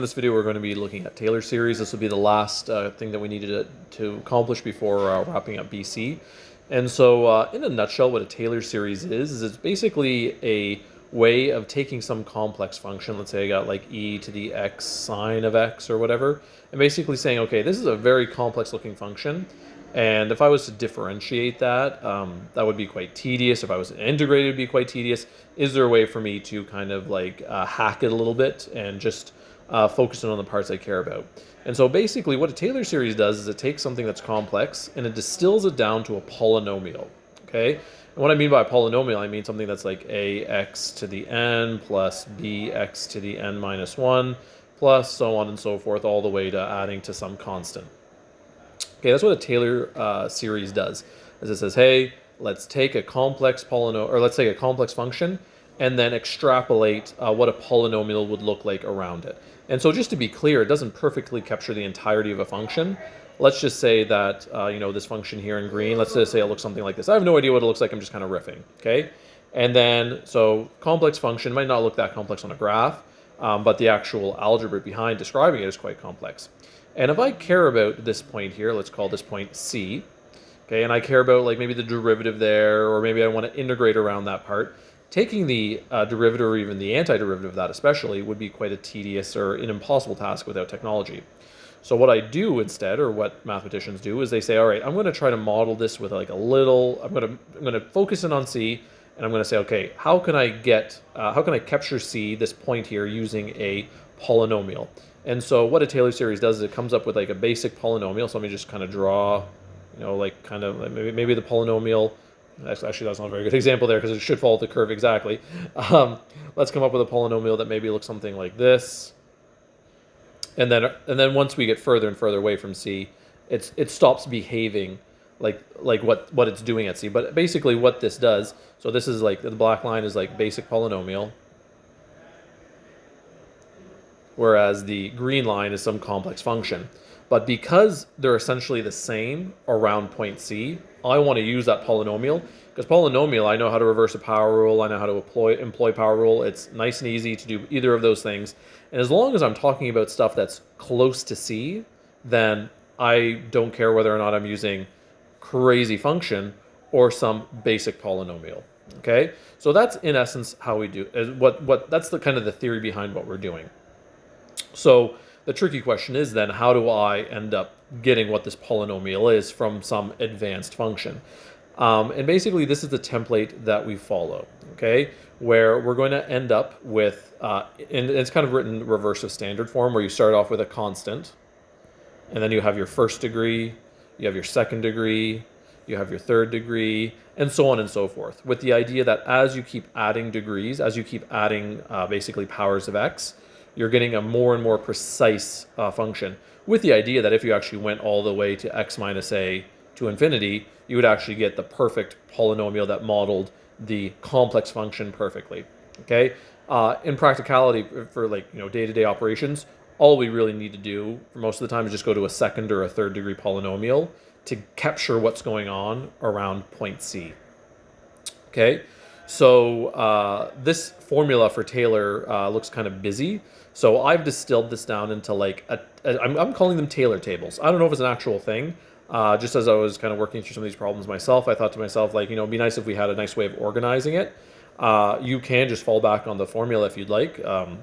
In this video, we're going to be looking at Taylor series. This will be the last thing that we needed to accomplish before wrapping up BC. And so, in a nutshell, what a Taylor series is it's basically a way of taking some complex function. Let's say I got like e to the x sine of x or whatever, and basically saying, okay, this is a very complex looking function. And if I was to differentiate that, that would be quite tedious. If I was to integrate, it would be quite tedious. Is there a way for me to kind of like hack it a little bit and just focusing on the parts I care about? And so basically what a Taylor series does is it takes something that's complex and it distills it down to a polynomial, okay? And what I mean by polynomial, I mean something that's like ax to the n plus bx to the n minus 1 plus so on and so forth, all the way to adding to some constant. Okay, that's what a Taylor series does, is it says, hey, let's take a complex polynomial, or let's take a complex function and then extrapolate what a polynomial would look like around it. And so just to be clear, it doesn't perfectly capture the entirety of a function. Let's just say that, this function here in green, let's just say it looks something like this. I have no idea what it looks like, I'm just kind of riffing, okay? And then, so complex function might not look that complex on a graph, but the actual algebra behind describing it is quite complex. And if I care about this point here, let's call this point C, okay, and I care about like maybe the derivative there, or maybe I want to integrate around that part, taking the derivative or even the antiderivative of that especially would be quite a tedious or an impossible task without technology. So what I do instead, or what mathematicians do, is they say, all right, I'm going to try to model this with like a little, I'm going to focus in on C, and I'm going to say, okay, how can I capture C, this point here, using a polynomial? And so what a Taylor series does is it comes up with like a basic polynomial. So let me just kind of draw, maybe the polynomial. Actually, that's not a very good example there because it should follow the curve exactly. Let's come up with a polynomial that maybe looks something like this. And then once we get further and further away from C, it stops behaving like what it's doing at C. But basically what this does, so this is like the black line is like basic polynomial, whereas the green line is some complex function. But because they're essentially the same around point C, I want to use that polynomial, because polynomial, I know how to reverse a power rule, I know how to employ power rule. It's nice and easy to do either of those things. And as long as I'm talking about stuff that's close to C, then I don't care whether or not I'm using crazy function or some basic polynomial. Okay? So that's in essence how we do that's the kind of the theory behind what we're doing. So the tricky question is then, how do I end up getting what this polynomial is from some advanced function? And basically this is the template that we follow, okay? Where we're going to end up with, and it's kind of written reverse of standard form, where you start off with a constant, and then you have your first degree, you have your second degree, you have your third degree, and so on and so forth, with the idea that as you keep adding degrees, as you keep adding basically powers of x, you're getting a more and more precise function, with the idea that if you actually went all the way to x minus a to infinity, you would actually get the perfect polynomial that modeled the complex function perfectly. Okay. In practicality, for day-to-day operations, all we really need to do for most of the time is just go to a second or a third degree polynomial to capture what's going on around point C. Okay. So this formula for Taylor looks kind of busy. So I've distilled this down into I'm calling them Taylor tables. I don't know if it's an actual thing. Just as I was kind of working through some of these problems myself, I thought to myself, it'd be nice if we had a nice way of organizing it. You can just fall back on the formula if you'd like.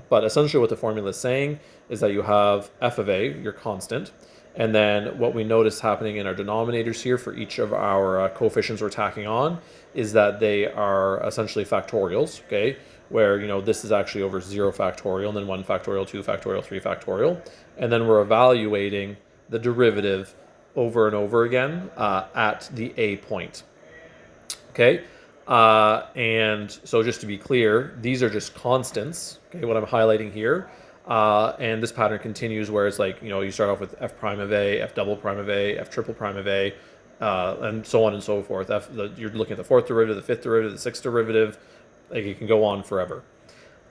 But essentially what the formula is saying is that you have f of a, your constant, and then what we notice happening in our denominators here for each of our coefficients we're tacking on is that they are essentially factorials, okay? Where, this is actually over 0 factorial, and then 1 factorial, 2 factorial, 3 factorial. And then we're evaluating the derivative over and over again at the a point, okay? And so just to be clear, these are just constants, okay, what I'm highlighting here. And this pattern continues where it's like, you start off with f prime of a, f double prime of a, f triple prime of a, and so on and so forth. You're looking at the fourth derivative, the fifth derivative, the sixth derivative. Like, it can go on forever.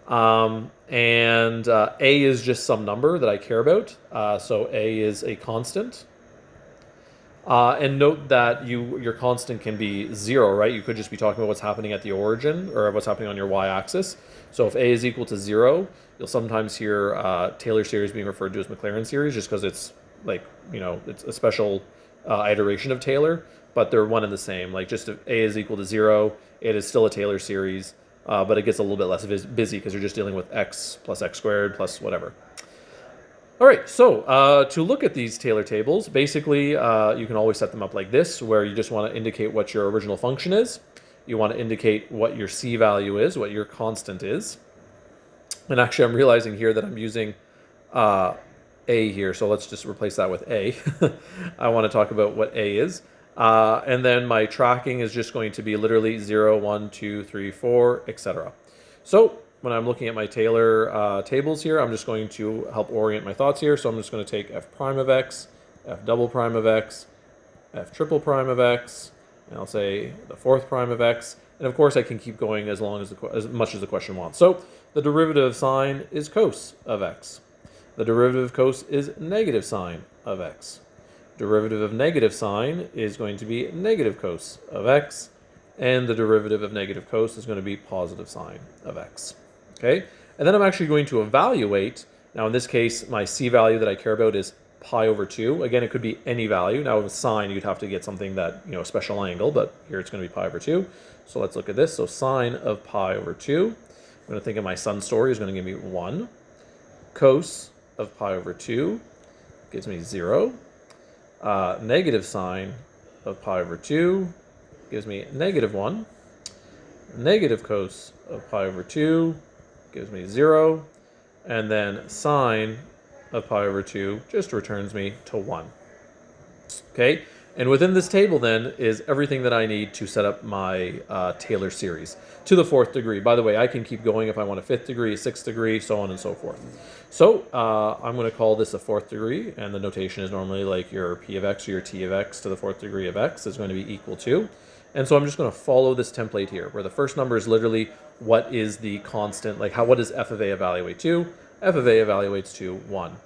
And a is just some number that I care about. So a is a constant. And note that your constant can be 0, right? You could just be talking about what's happening at the origin or what's happening on your y-axis. So if a is equal to 0, you'll sometimes hear Taylor series being referred to as Maclaurin series just because it's like, it's a special iteration of Taylor, but they're one and the same. Like just if a is equal to 0, it is still a Taylor series, but it gets a little bit less busy because you're just dealing with x plus x squared plus whatever. All right, so to look at these Taylor tables, basically you can always set them up like this, where you just want to indicate what your original function is. You want to indicate what your c value is, what your constant is. And actually, I'm realizing here that I'm using a here, so let's just replace that with a. I want to talk about what a is. And then my tracking is just going to be literally 0, 1, 2, 3, 4, etc. So when I'm looking at my Taylor tables here, I'm just going to help orient my thoughts here. So I'm just going to take f prime of x, f double prime of x, f triple prime of x, and I'll say the fourth prime of x. And of course, I can keep going as much as the question wants. So the derivative of sine is cos of x. The derivative of cos is negative sine of x. Derivative of negative sine is going to be negative cos of x. And the derivative of negative cos is going to be positive sine of x. Okay? And then I'm actually going to evaluate. Now in this case, my c value that I care about is pi over 2. Again, it could be any value. Now with sine, you'd have to get something that, a special angle, but here it's going to be pi over 2. So let's look at this. So sine of pi over 2. I'm going to think of my sun story is going to give me 1. Cos of pi over 2 gives me 0. Negative sine of pi over 2 gives me negative 1. Negative cos of pi over 2 gives me 0. And then sine of pi over 2 just returns me to 1. Okay, and within this table then is everything that I need to set up my Taylor series to the 4th degree. By the way, I can keep going if I want a 5th degree, a 6th degree, so on and so forth. So I'm going to call this a 4th degree, and the notation is normally like your p of x or your t of x to the 4th degree of x is going to be equal to. And so I'm just going to follow this template here, where the first number is literally what is the constant, like what does f of a evaluate to? F of a evaluates to 1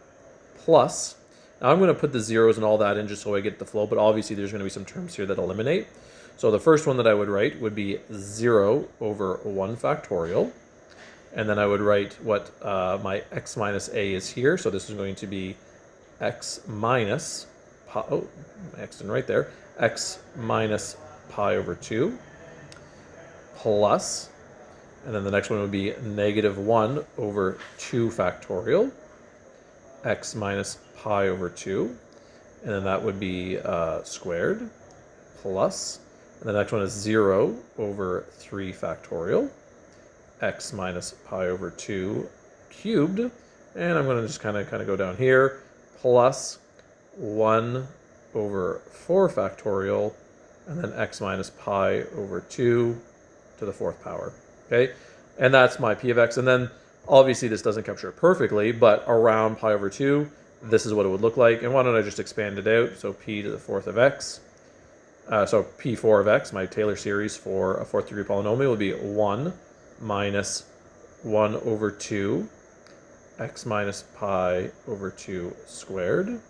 plus. Now I'm going to put the zeros and all that in just so I get the flow, but obviously there's going to be some terms here that eliminate. So the first one that I would write would be 0 over 1 factorial. And then I would write what my x minus a is here. So this is going to be x minus pi, oh, my x didn't write there, x minus pi over 2 plus, and then the next one would be negative 1 over 2 factorial, x minus pi over 2, and then that would be squared, plus, and the next one is 0 over 3 factorial, x minus pi over 2 cubed, and I'm going to just kind of go down here, plus 1 over 4 factorial, and then x minus pi over 2 to the 4th power, okay? And that's my p of x, and then obviously this doesn't capture it perfectly, but around pi over 2, this is what it would look like. And why don't I just expand it out? So p to the 4th of x, so p4 of x, my Taylor series for a 4th degree polynomial would be 1 minus 1 over 2 x minus pi over 2 squared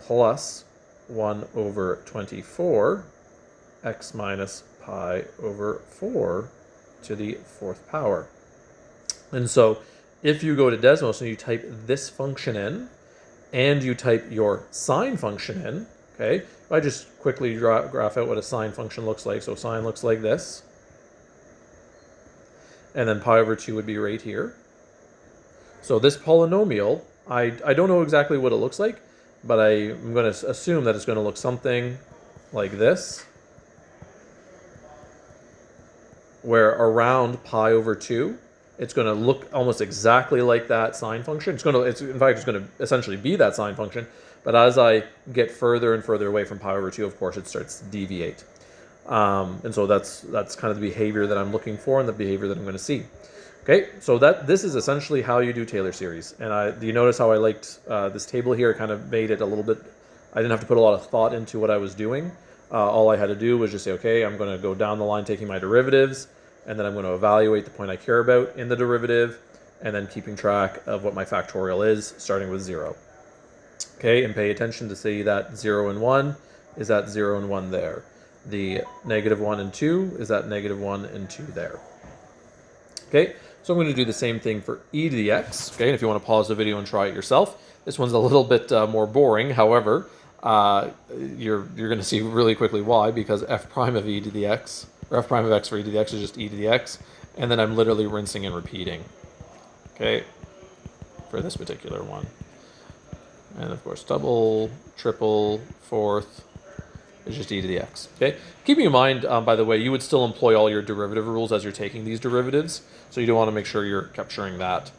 plus 1 over 24 x minus pi over 4 to the 4th power. And so if you go to Desmos and you type this function in and you type your sine function in, okay, if I just quickly graph out what a sine function looks like. So sine looks like this. And then pi over 2 would be right here. So this polynomial, I don't know exactly what it looks like, but I'm going to assume that it's going to look something like this, where around pi over 2, it's going to look almost exactly like that sine function. In fact, it's going to essentially be that sine function. But as I get further and further away from pi over 2, of course, it starts to deviate. And so that's kind of the behavior that I'm looking for and the behavior that I'm going to see. Okay, so this is essentially how you do Taylor series. And do you notice how I liked this table here? It kind of made it a little bit, I didn't have to put a lot of thought into what I was doing. All I had to do was just say, okay, I'm going to go down the line taking my derivatives, and then I'm going to evaluate the point I care about in the derivative, and then keeping track of what my factorial is, starting with 0. Okay, and pay attention to see that 0 and 1 is at 0 and 1 there. The -1 and 2 is at -1 and 2 there. Okay, so I'm going to do the same thing for e to the x. Okay, and if you want to pause the video and try it yourself, this one's a little bit more boring. However, you're going to see really quickly why, because f prime of e to the x, or f prime of x for e to the x is just e to the x, and then I'm literally rinsing and repeating. Okay, for this particular one. And of course, double, triple, fourth is just e to the x. Okay. Keeping in mind, by the way, you would still employ all your derivative rules as you're taking these derivatives, so you do want to make sure you're capturing that.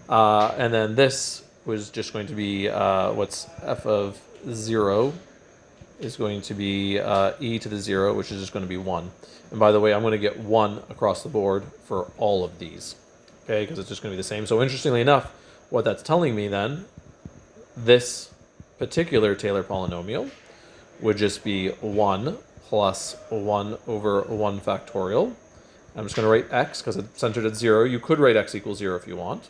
And then this was just going to be what's f of 0 is going to be e to the 0, which is just going to be 1. And by the way, I'm going to get 1 across the board for all of these, okay, because it's just going to be the same. So interestingly enough, what that's telling me then, this particular Taylor polynomial would just be 1 plus 1 over 1 factorial. I'm just going to write x because it's centered at 0. You could write x equals 0 if you want.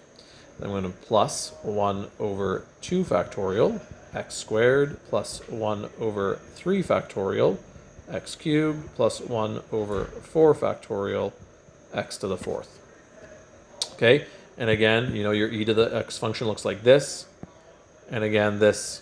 Then I'm going to plus 1 over 2 factorial, x squared, plus 1 over 3 factorial, x cubed, plus 1 over 4 factorial, x to the 4th. Okay, and again, you know, your e to the x function looks like this. And again, this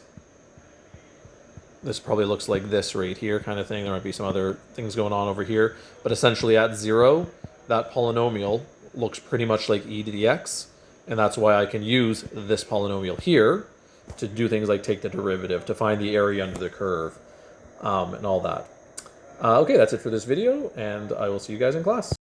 probably looks like this right here kind of thing. There might be some other things going on over here. But essentially at 0, that polynomial looks pretty much like e to the x. And that's why I can use this polynomial here to do things like take the derivative, to find the area under the curve, and all that. Okay, that's it for this video, and I will see you guys in class.